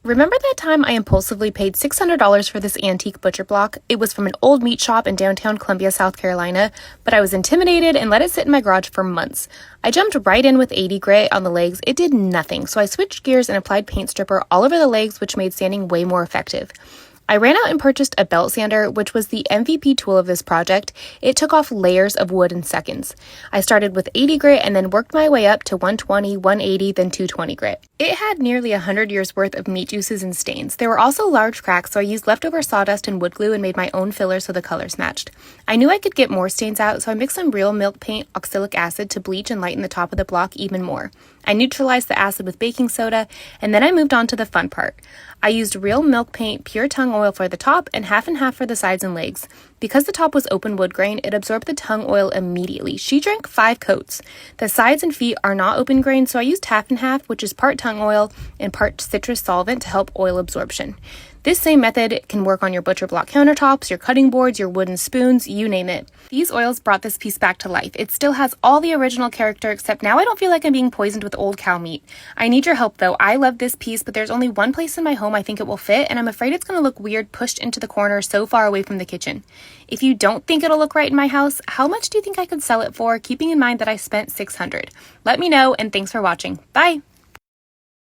Remember that time I impulsively paid $600 for this antique butcher block? It was from an old meat shop in downtown Columbia, South Carolina, but I was intimidated and let it sit in my garage for months. I jumped right in with 80 grit on the legs. It did nothing, so I switched gears and applied paint stripper all over the legs, which made sanding way more effective. I ran out and purchased a belt sander, which was the MVP tool of this project. It took off layers of wood in seconds. I started with 80 grit and then worked my way up to 120, 180, then 220 grit. It had nearly 100 years worth of meat juices and stains. There were also large cracks, so I used leftover sawdust and wood glue and made my own filler so the colors matched. I knew I could get more stains out, so I mixed some real milk paint, oxalic acid, to bleach and lighten the top of the block even more. I neutralized the acid with baking soda, and then I moved on to the fun part. I used real milk paint, pure tung oil for the top, and half for the sides and legs. Because the top was open wood grain, it absorbed the tung oil immediately. She drank 5 coats. The sides and feet are not open grain, so I used half and half, which is part tung oil and part citrus solvent to help oil absorption. This same method can work on your butcher block countertops, your cutting boards, your wooden spoons, you name it. These oils brought this piece back to life. It still has all the original character, except now I don't feel like I'm being poisoned with old cow meat. I need your help though. I love this piece, but there's only one place in my home I think it will fit, and I'm afraid it's going to look weird pushed into the corner so far away from the kitchen. If you don't think it'll look right in my house, how much do you think I could sell it for, keeping in mind that I spent $600? Let me know, and thanks for watching. Bye!